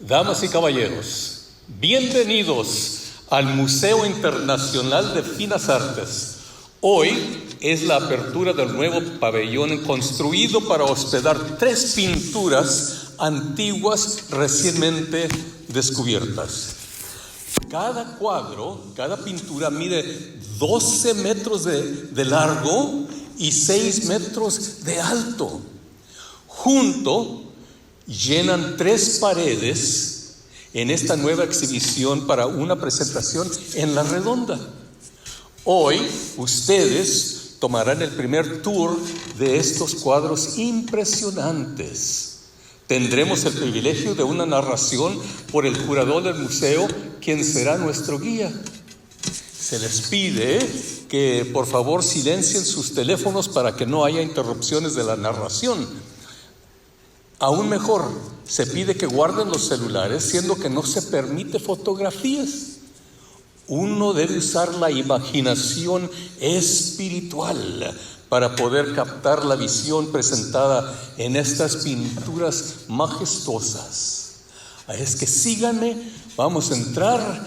Damas y caballeros, bienvenidos al Museo Internacional de Finas Artes. Hoy es la apertura del nuevo pabellón construido para hospedar 3 pinturas antiguas recientemente descubiertas. Cada cuadro, cada pintura mide 12 metros de largo y 6 metros de alto. Junto llenan 3 paredes en esta nueva exhibición para una presentación en La Redonda. Hoy ustedes tomarán el primer tour de estos cuadros impresionantes. Tendremos el privilegio de una narración por el curador del museo, quien será nuestro guía. Se les pide que por favor silencien sus teléfonos para que no haya interrupciones de la narración. Aún mejor, se pide que guarden los celulares, siendo que no se permite fotografías. Uno debe usar la imaginación espiritual para poder captar la visión presentada en estas pinturas majestuosas. Es que síganme, vamos a entrar,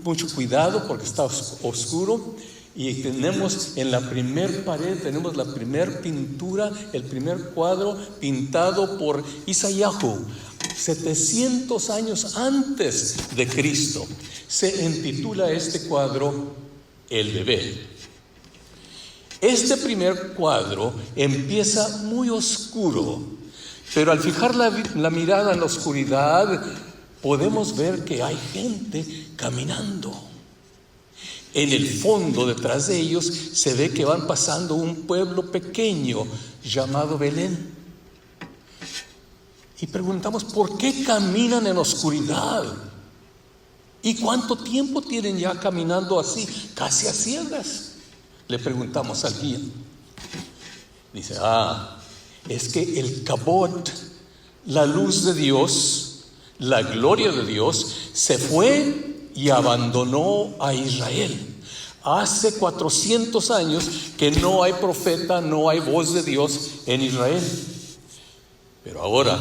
mucho cuidado porque está oscuro. Y tenemos en la primer pared, tenemos la primer pintura, el primer cuadro pintado por Isayahu, 700 años antes de Cristo. Se intitula este cuadro El Bebé. Este primer cuadro empieza muy oscuro, pero al fijar la mirada en la oscuridad, podemos ver que hay gente caminando. En el fondo, detrás de ellos, se ve que van pasando un pueblo pequeño llamado Belén. Y preguntamos, ¿por qué caminan en oscuridad? ¿Y cuánto tiempo tienen ya caminando así, casi a ciegas? Le preguntamos al guía. Dice, es que el Kabod, la luz de Dios, la gloria de Dios, se fue y abandonó a Israel. Hace 400 años que no hay profeta, no hay voz de Dios en Israel. Pero ahora,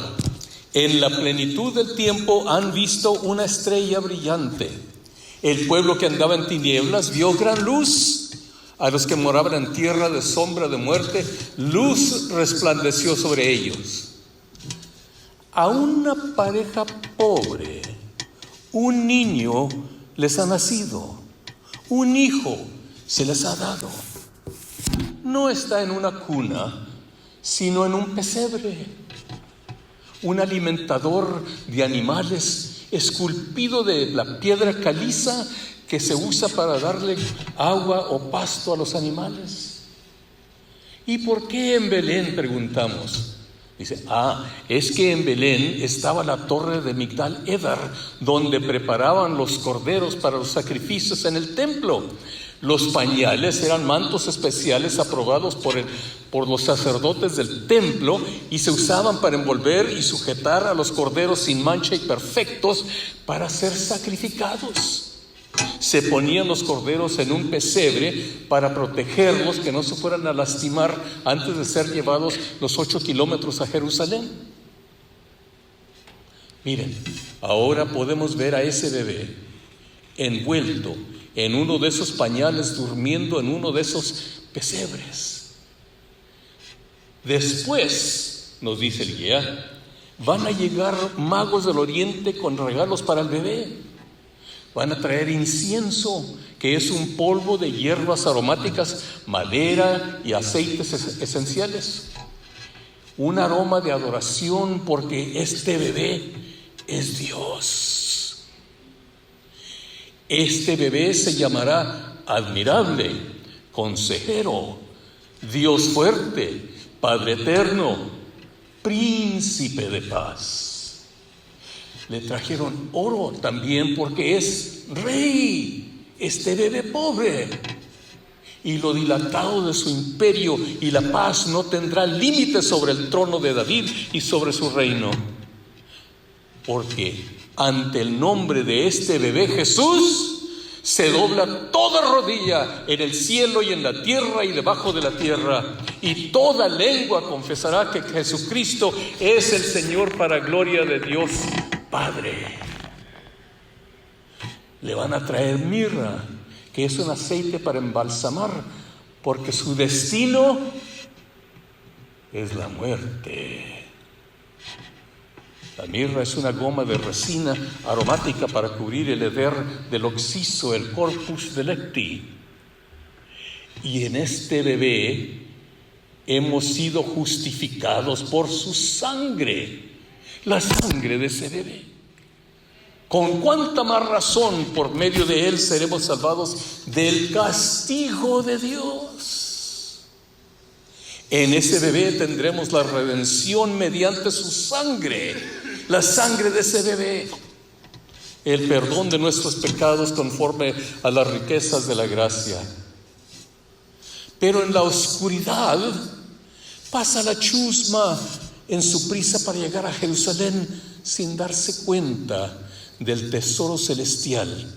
en la plenitud del tiempo, han visto una estrella brillante. El pueblo que andaba en tinieblas vio gran luz. A los que moraban en tierra de sombra de muerte, luz resplandeció sobre ellos. A una pareja pobre, un niño les ha nacido, un hijo se les ha dado. No está en una cuna, sino en un pesebre, un alimentador de animales esculpido de la piedra caliza que se usa para darle agua o pasto a los animales. ¿Y por qué en Belén?, preguntamos. Dice, es que en Belén estaba la torre de Migdal Edar, donde preparaban los corderos para los sacrificios en el templo. Los pañales eran mantos especiales aprobados por los sacerdotes del templo y se usaban para envolver y sujetar a los corderos sin mancha y perfectos para ser sacrificados. Se ponían los corderos en un pesebre para protegerlos, que no se fueran a lastimar antes de ser llevados los 8 kilómetros a Jerusalén. Miren, ahora podemos ver a ese bebé envuelto en uno de esos pañales, durmiendo en uno de esos pesebres. Después, nos dice el guía, van a llegar magos del oriente con regalos para el bebé. Van a traer incienso, que es un polvo de hierbas aromáticas, madera y aceites esenciales. Un aroma de adoración, porque este bebé es Dios. Este bebé se llamará Admirable, Consejero, Dios Fuerte, Padre Eterno, Príncipe de Paz. Le trajeron oro también porque es rey, este bebé pobre. Y lo dilatado de su imperio y la paz no tendrá límites sobre el trono de David y sobre su reino. Porque ante el nombre de este bebé Jesús, se dobla toda rodilla en el cielo y en la tierra y debajo de la tierra, y toda lengua confesará que Jesucristo es el Señor, para gloria de Dios Padre. Le van a traer mirra, que es un aceite para embalsamar, porque su destino es la muerte. La mirra es una goma de resina aromática para cubrir el heder del oxiso, el corpus delicti. Y en este bebé hemos sido justificados por su sangre, la sangre de ese bebé. Con cuánta más razón por medio de él seremos salvados del castigo de Dios. En ese bebé tendremos la redención mediante su sangre, la sangre de ese bebé, el perdón de nuestros pecados conforme a las riquezas de la gracia. Pero en la oscuridad pasa la chusma en su prisa para llegar a Jerusalén sin darse cuenta del tesoro celestial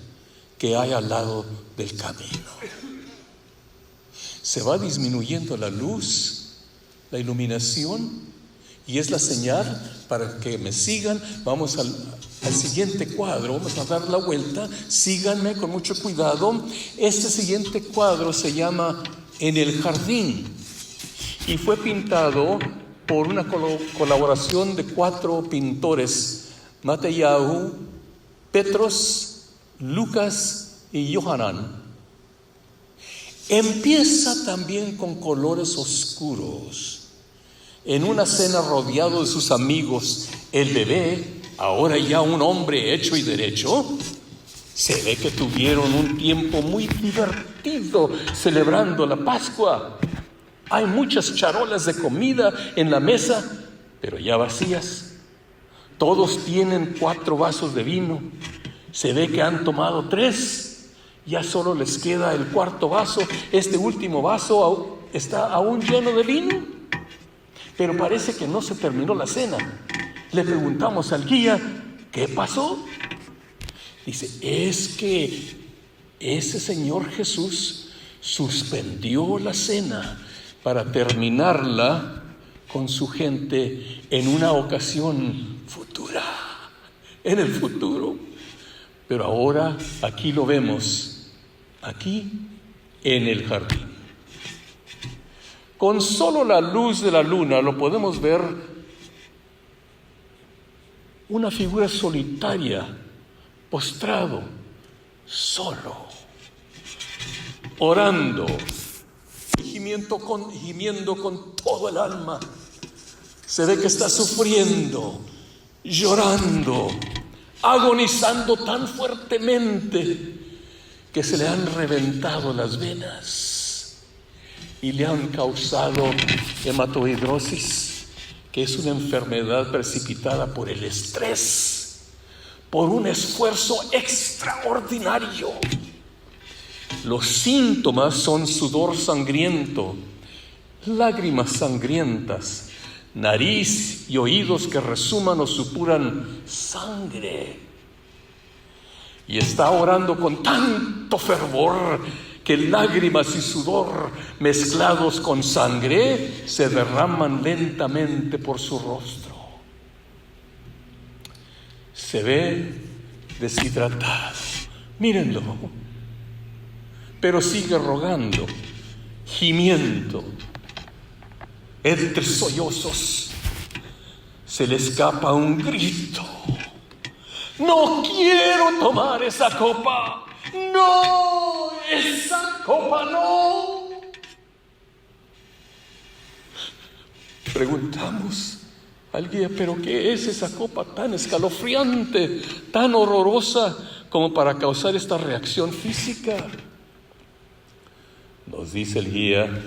que hay al lado del camino. Se va disminuyendo la luz, la iluminación, y es la señal para que me sigan. Vamos al siguiente cuadro, vamos a dar la vuelta, síganme con mucho cuidado. Este siguiente cuadro se llama En el jardín y fue pintado por una colaboración de 4 pintores: Mattheyahu, Petros, Lucas y Yohanan. Empieza también con colores oscuros. En una cena rodeado de sus amigos, el bebé, ahora ya un hombre hecho y derecho, se ve que tuvieron un tiempo muy divertido celebrando la Pascua. Hay muchas charolas de comida en la mesa, pero ya vacías. Todos tienen 4 vasos de vino. Se ve que han tomado 3. Ya solo les queda el 4.º vaso. Este último vaso está aún lleno de vino, pero parece que no se terminó la cena. Le preguntamos al guía, ¿qué pasó? Dice, es que ese Señor Jesús suspendió la cena para terminarla con su gente en una ocasión futura, en el futuro. Pero ahora aquí lo vemos, aquí en el jardín. Con solo la luz de la luna lo podemos ver una figura solitaria, postrado, solo, orando, gimiendo con todo el alma. Se ve que está sufriendo, llorando, agonizando tan fuertemente que se le han reventado las venas y le han causado hematohidrosis, que es una enfermedad precipitada por el estrés, por un esfuerzo extraordinario. Los síntomas son sudor sangriento, lágrimas sangrientas, nariz y oídos que resuman o supuran sangre. Y está orando con tanto fervor que lágrimas y sudor mezclados con sangre se derraman lentamente por su rostro. Se ve deshidratado, mírenlo, pero sigue rogando, gimiendo. Entre sollozos se le escapa un grito: ¡no quiero tomar esa copa! ¡No! ¡Esa copa no! Preguntamos al guía, ¿pero qué es esa copa tan escalofriante, tan horrorosa como para causar esta reacción física? Nos dice el guía,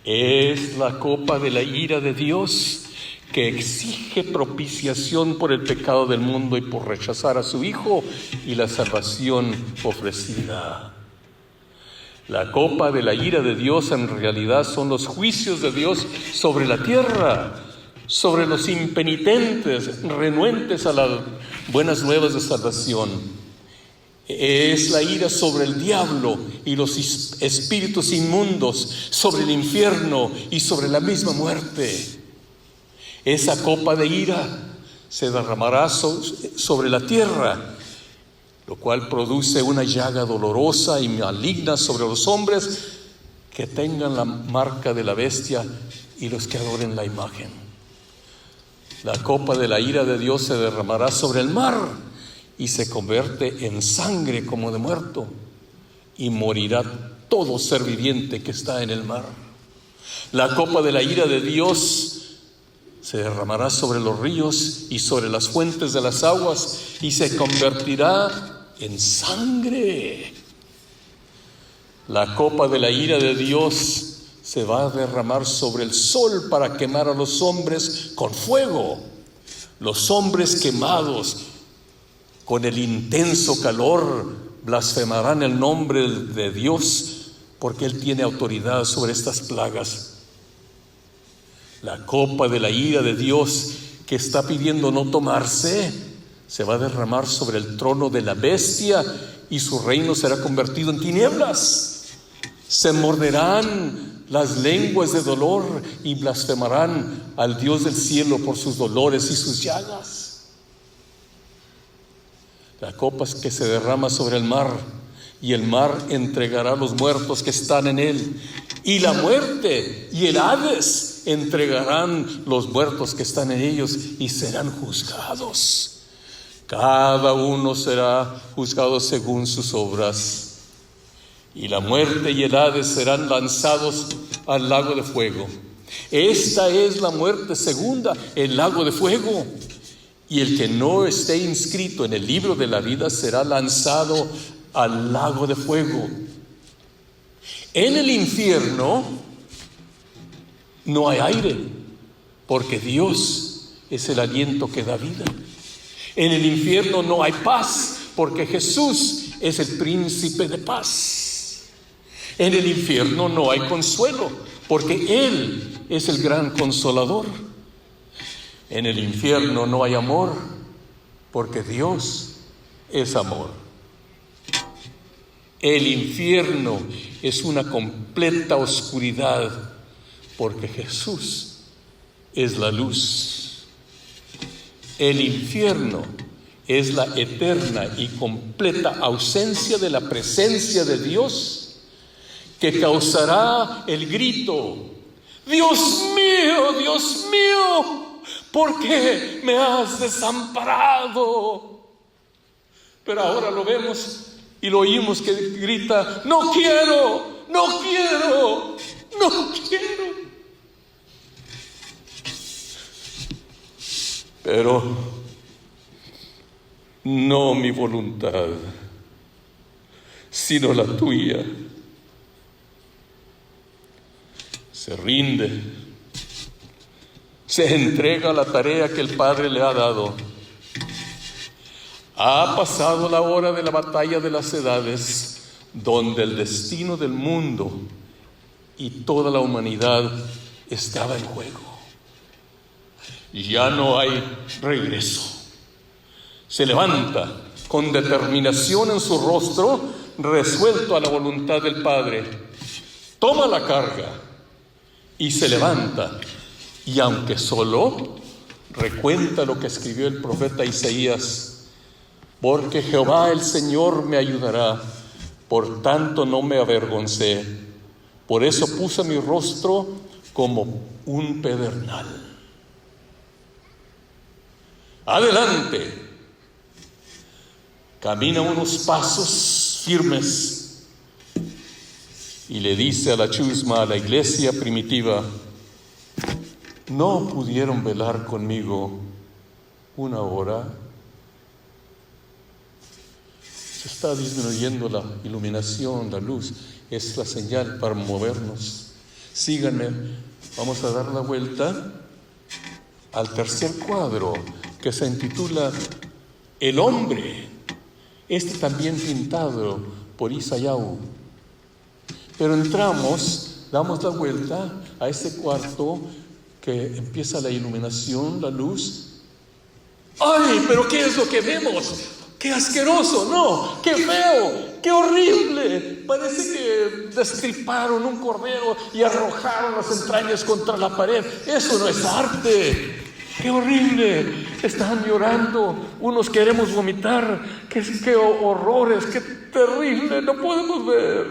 es la copa de la ira de Dios, que exige propiciación por el pecado del mundo y por rechazar a su Hijo y la salvación ofrecida. La copa de la ira de Dios en realidad son los juicios de Dios sobre la tierra, sobre los impenitentes, renuentes a las buenas nuevas de salvación. Es la ira sobre el diablo y los espíritus inmundos, sobre el infierno y sobre la misma muerte. Esa copa de ira se derramará sobre la tierra, lo cual produce una llaga dolorosa y maligna sobre los hombres que tengan la marca de la bestia y los que adoren la imagen. La copa de la ira de Dios se derramará sobre el mar y se convierte en sangre como de muerto, y morirá todo ser viviente que está en el mar. La copa de la ira de Dios se derramará sobre los ríos y sobre las fuentes de las aguas y se convertirá en sangre. La copa de la ira de Dios se va a derramar sobre el sol para quemar a los hombres con fuego. Los hombres quemados con el intenso calor blasfemarán el nombre de Dios, porque Él tiene autoridad sobre estas plagas. La copa de la ira de Dios que está pidiendo no tomarse se va a derramar sobre el trono de la bestia y su reino será convertido en tinieblas. Se morderán las lenguas de dolor y blasfemarán al Dios del cielo por sus dolores y sus llagas. La copa que se derrama sobre el mar, y el mar entregará a los muertos que están en él, y la muerte y el Hades entregarán los muertos que están en ellos y serán juzgados. Cada uno será juzgado según sus obras. Y la muerte y el Hades serán lanzados al lago de fuego. Esta es la muerte segunda, el lago de fuego. Y el que no esté inscrito en el libro de la vida será lanzado al lago de fuego. En el infierno no hay aire, porque Dios es el aliento que da vida. En el infierno no hay paz, porque Jesús es el príncipe de paz. En el infierno no hay consuelo, porque Él es el gran consolador. En el infierno no hay amor, porque Dios es amor. El infierno es una completa oscuridad, porque Jesús es la luz. El infierno es la eterna y completa ausencia de la presencia de Dios, que causará el grito: Dios mío, ¿por qué me has desamparado? Pero ahora lo vemos y lo oímos que grita: no quiero. Pero no mi voluntad, sino la tuya. Se rinde, se entrega a la tarea que el Padre le ha dado. Ha pasado la hora de la batalla de las edades, donde el destino del mundo y toda la humanidad estaba en juego. Ya no hay regreso. Se levanta con determinación en su rostro, resuelto a la voluntad del Padre. Toma la carga y se levanta. Y aunque solo, recuenta lo que escribió el profeta Isaías: porque Jehová el Señor me ayudará, por tanto no me avergoncé. Por eso puse mi rostro como un pedernal. Adelante. Camina unos pasos firmes y le dice a la chusma, a la iglesia primitiva: ¿no pudieron velar conmigo una hora? Se está disminuyendo la iluminación, la luz. Es la señal para movernos. Síganme. Vamos a dar la vuelta al tercer cuadro, que se intitula El hombre. Este también pintado por Isayahu. Pero entramos, damos la vuelta a este cuarto que empieza la iluminación, la luz. ¡Ay, pero qué es lo que vemos! ¡Qué asqueroso! ¡No! ¡Qué feo! ¡Qué horrible! Parece que destriparon un cordero y arrojaron las entrañas contra la pared. Eso no es arte. ¡Qué horrible! Están llorando, unos queremos vomitar. ¡Qué horrores! ¡Qué terrible! No podemos ver.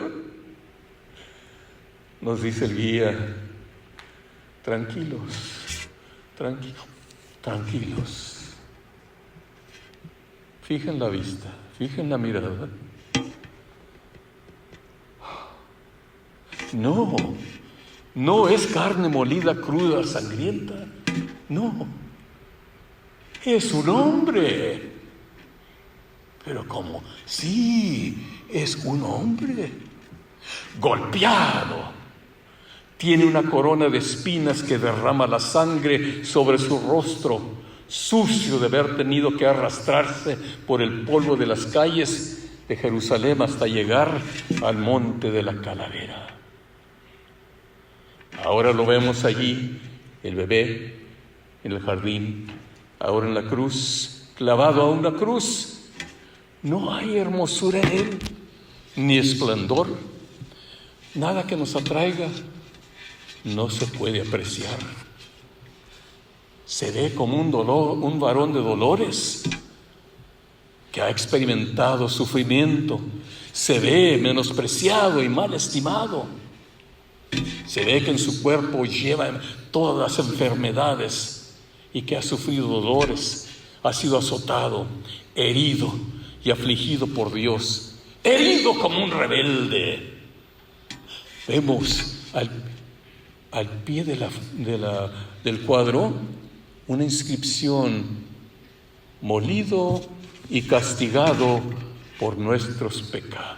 Nos dice el guía: tranquilos, tranquilos. Fijen la vista, fijen la mirada. No es carne molida, cruda, sangrienta. No, es un hombre. Pero ¿cómo? Sí, es un hombre golpeado. Tiene una corona de espinas que derrama la sangre sobre su rostro, sucio de haber tenido que arrastrarse por el polvo de las calles de Jerusalén hasta llegar al monte de la calavera. Ahora lo vemos allí, el bebé en el jardín, ahora en la cruz, clavado a una cruz. No hay hermosura en él, ni esplendor, nada que nos atraiga. No se puede apreciar. Se ve como un varón de dolores que ha experimentado sufrimiento. Se ve menospreciado y mal estimado. Se ve que en su cuerpo lleva todas las enfermedades y que ha sufrido dolores, ha sido azotado, herido y afligido por Dios, herido como un rebelde. Vemos al pie del cuadro una inscripción: molido y castigado por nuestros pecados.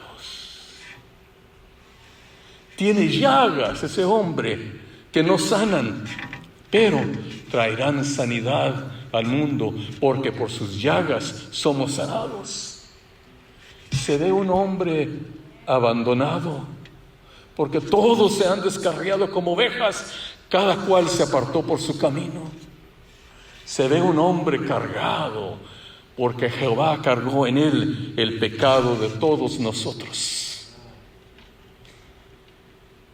Tiene llagas ese hombre que no sanan, pero traerán sanidad al mundo, porque por sus llagas somos sanados. Se ve un hombre abandonado, porque todos se han descarriado como ovejas, cada cual se apartó por su camino. Se ve un hombre cargado, porque Jehová cargó en él el pecado de todos nosotros.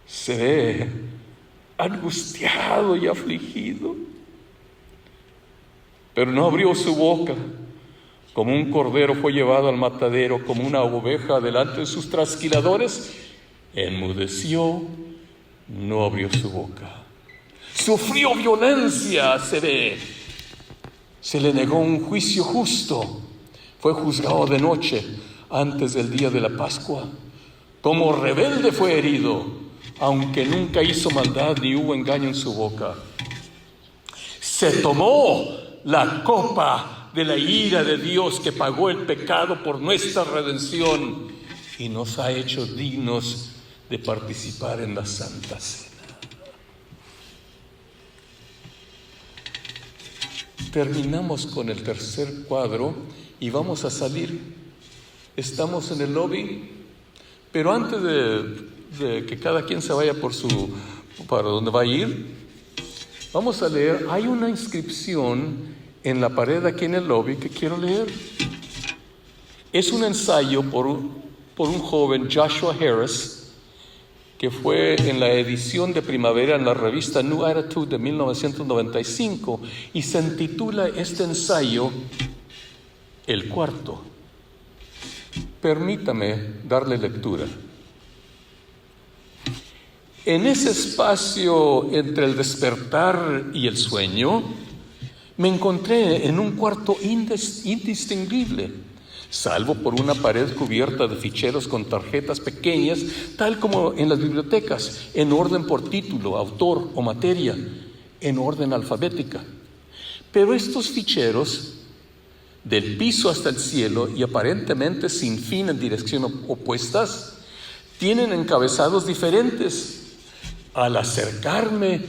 Se ve angustiado y afligido, pero no abrió su boca. Como un cordero fue llevado al matadero, como una oveja delante de sus trasquiladores, enmudeció, no abrió su boca. Sufrió violencia, se ve. Se le negó un juicio justo. Fue juzgado de noche antes del día de la Pascua. Como rebelde fue herido, aunque nunca hizo maldad ni hubo engaño en su boca. Se tomó la copa de la ira de Dios, que pagó el pecado por nuestra redención y nos ha hecho dignos de participar en la Santa Cena. Terminamos con el tercer cuadro y vamos a salir. Estamos en el lobby, pero antes de que cada quien se vaya para donde va a ir, vamos a leer. Hay una inscripción en la pared aquí en el lobby que quiero leer. Es un ensayo por un joven, Joshua Harris, que fue en la edición de primavera en la revista New Attitude de 1995, y se intitula este ensayo El Cuarto. Permítame darle lectura. En ese espacio entre el despertar y el sueño, me encontré en un cuarto indistinguible, salvo por una pared cubierta de ficheros con tarjetas pequeñas, tal como en las bibliotecas, en orden por título, autor o materia, en orden alfabética. Pero estos ficheros, del piso hasta el cielo y aparentemente sin fin en dirección opuestas, tienen encabezados diferentes. Al acercarme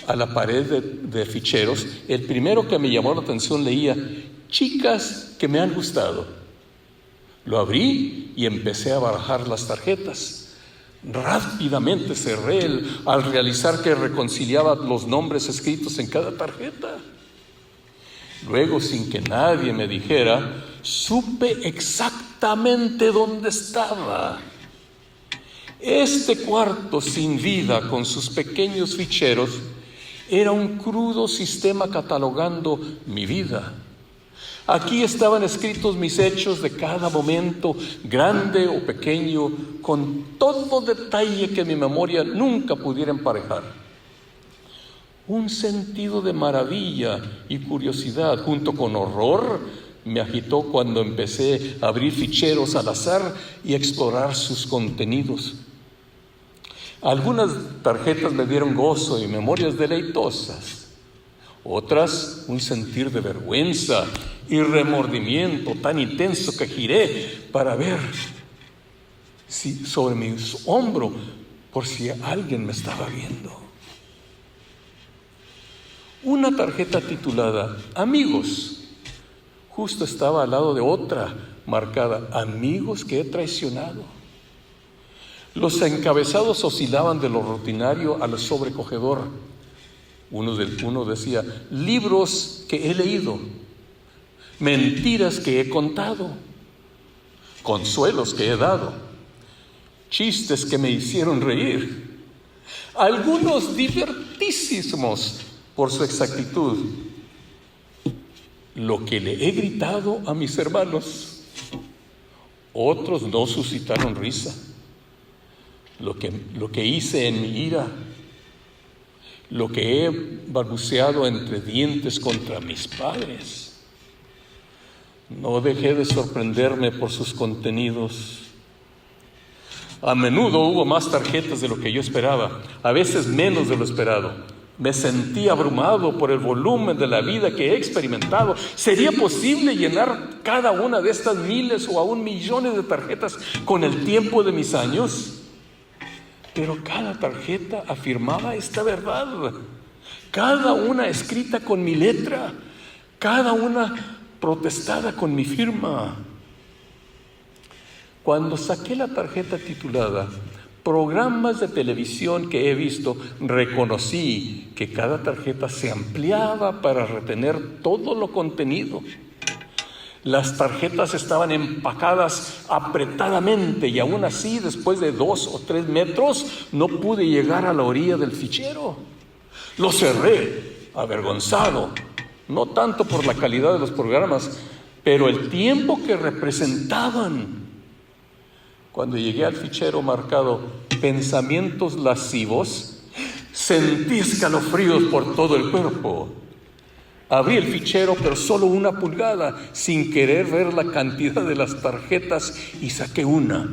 a la pared de ficheros, el primero que me llamó la atención leía: chicas que me han gustado. Lo abrí y empecé a barajar las tarjetas. Rápidamente cerré al realizar que reconciliaba los nombres escritos en cada tarjeta. Luego, sin que nadie me dijera, supe exactamente dónde estaba. Este cuarto sin vida, con sus pequeños ficheros, Era un crudo sistema catalogando mi vida. Aquí estaban escritos mis hechos de cada momento, grande o pequeño, con todo detalle que mi memoria nunca pudiera emparejar. Un sentido de maravilla y curiosidad, junto con horror, me agitó cuando empecé a abrir ficheros al azar y a explorar sus contenidos. Algunas tarjetas me dieron gozo y memorias deleitosas. Otras, un sentir de vergüenza y remordimiento tan intenso que giré para ver sobre mi hombro por si alguien me estaba viendo. Una tarjeta titulada Amigos justo estaba al lado de otra marcada Amigos que he traicionado. Los encabezados oscilaban de lo rutinario a lo sobrecogedor. Uno decía, libros que he leído, mentiras que he contado, consuelos que he dado, chistes que me hicieron reír, algunos divertísimos por su exactitud, lo que le he gritado a mis hermanos, otros no suscitaron risa, lo que hice en mi ira, lo que he balbuceado entre dientes contra mis padres. No dejé de sorprenderme por sus contenidos. A menudo hubo más tarjetas de lo que yo esperaba, a veces menos de lo esperado. Me sentí abrumado por el volumen de la vida que he experimentado. ¿Sería posible llenar cada una de estas miles o aún millones de tarjetas con el tiempo de mis años? Pero cada tarjeta afirmaba esta verdad, cada una escrita con mi letra, cada una protestada con mi firma. Cuando saqué la tarjeta titulada Programas de televisión que he visto, reconocí que cada tarjeta se ampliaba para retener todo lo contenido. Las tarjetas estaban empacadas apretadamente y aún así, después de 2 o 3 metros, no pude llegar a la orilla del fichero. Lo cerré, avergonzado, no tanto por la calidad de los programas, pero el tiempo que representaban. Cuando llegué al fichero marcado Pensamientos lascivos, sentí escalofríos por todo el cuerpo. Abrí el fichero, pero solo 1 pulgada, sin querer ver la cantidad de las tarjetas, y saqué una.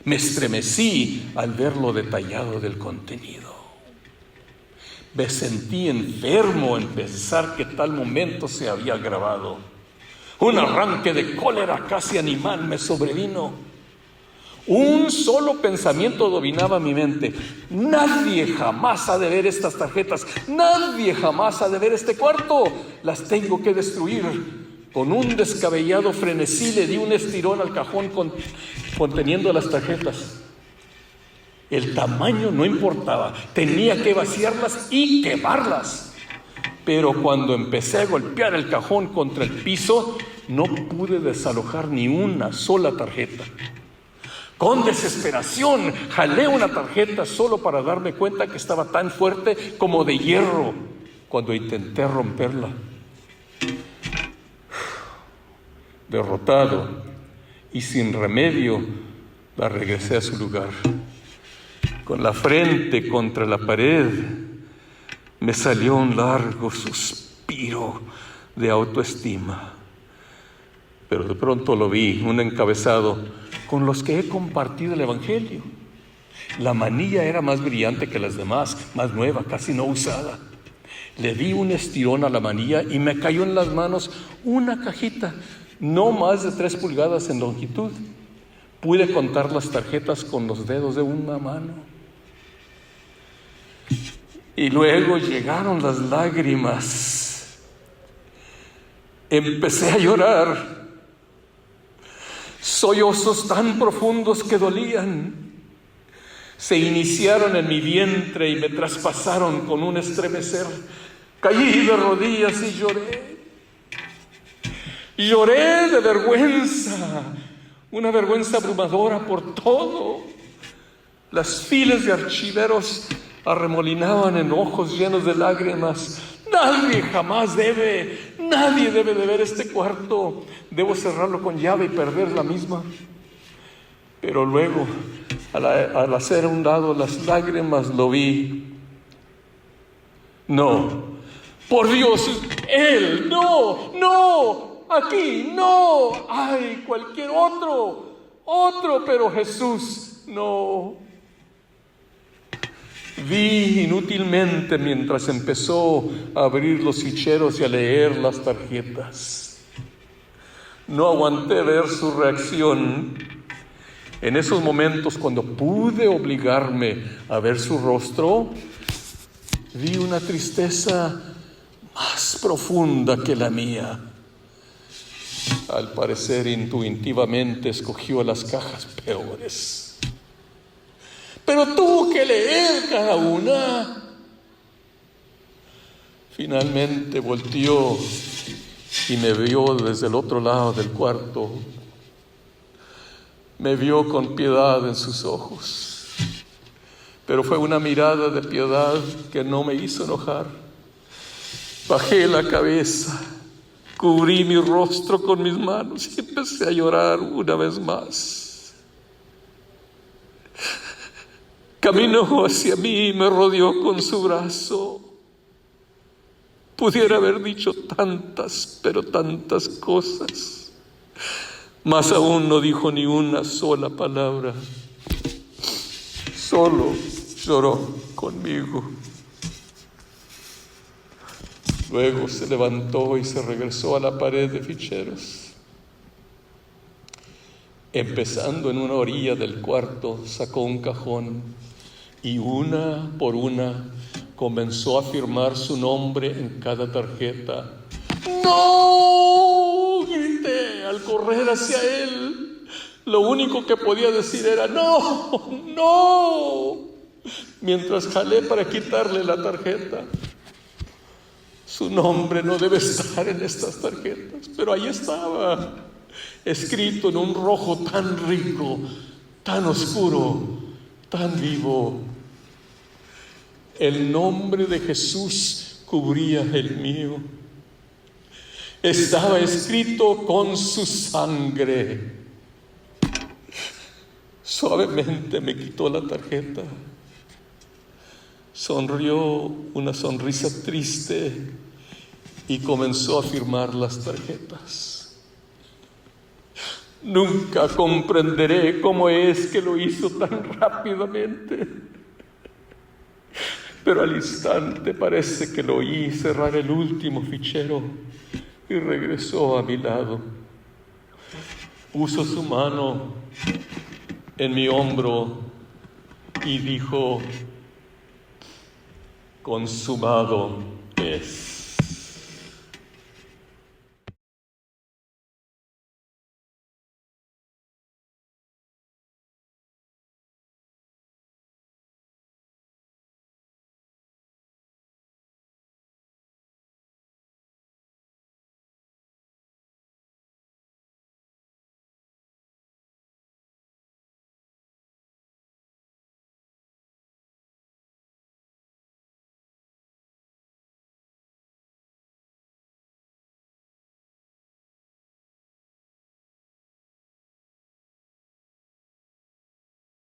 Me estremecí al ver lo detallado del contenido. Me sentí enfermo en pensar que tal momento se había grabado. Un arranque de cólera casi animal me sobrevino. Un solo pensamiento dominaba mi mente. Nadie jamás ha de ver estas tarjetas. Nadie jamás ha de ver este cuarto. Las tengo que destruir. Con un descabellado frenesí le di un estirón al cajón conteniendo las tarjetas. El tamaño no importaba. Tenía que vaciarlas y quemarlas. Pero cuando empecé a golpear el cajón contra el piso, no pude desalojar ni una sola tarjeta. Con desesperación jalé una tarjeta solo para darme cuenta que estaba tan fuerte como de hierro cuando intenté romperla. Derrotado y sin remedio, la regresé a su lugar. Con la frente contra la pared, me salió un largo suspiro de autoestima. Pero de pronto lo vi, un encabezado con los que he compartido el Evangelio. La manilla era más brillante que las demás, más nueva, casi no usada. Le di un estirón a la manilla y me cayó en las manos una cajita, no más de 3 pulgadas en longitud. Pude contar las tarjetas con los dedos de una mano. Y luego llegaron las lágrimas. Empecé a llorar. Sollozos tan profundos que dolían se iniciaron en mi vientre y me traspasaron con un estremecer. Caí de rodillas y lloré. Lloré de vergüenza, una vergüenza abrumadora por todo. Las filas de archiveros arremolinaban en ojos llenos de lágrimas. Nadie debe de ver este cuarto. Debo cerrarlo con llave y perder la misma. Pero luego, al hacer a un lado las lágrimas, lo vi. No, por Dios, Él, no, aquí, no, ay, cualquier otro, pero Jesús, no. Vi inútilmente mientras empezó a abrir los ficheros y a leer las tarjetas. No aguanté ver su reacción. En esos momentos, cuando pude obligarme a ver su rostro, vi una tristeza más profunda que la mía. Al parecer, intuitivamente escogió las cajas peores. Pero tuvo que leer cada una. Finalmente volteó y me vio desde el otro lado del cuarto. Me vio con piedad en sus ojos. Pero fue una mirada de piedad que no me hizo enojar. Bajé la cabeza, cubrí mi rostro con mis manos y empecé a llorar una vez más. Caminó hacia mí y me rodeó con su brazo. Pudiera haber dicho tantas, pero tantas cosas. Mas aún no dijo ni una sola palabra. Solo lloró conmigo. Luego se levantó y se regresó a la pared de ficheros. Empezando en una orilla del cuarto, sacó un cajón y una por una comenzó a firmar su nombre en cada tarjeta. ¡No! Grité al correr hacia él. Lo único que podía decir era ¡no! Mientras jalé para quitarle la tarjeta. Su nombre no debe estar en estas tarjetas, pero ahí estaba, escrito en un rojo tan rico, tan oscuro, tan vivo. El nombre de Jesús cubría el mío. Estaba escrito con su sangre. Suavemente me quitó la tarjeta. Sonrió una sonrisa triste y comenzó a firmar las tarjetas. Nunca comprenderé cómo es que lo hizo tan rápidamente. Pero al instante parece que lo oí cerrar el último fichero y regresó a mi lado. Puso su mano en mi hombro y dijo: consumado es.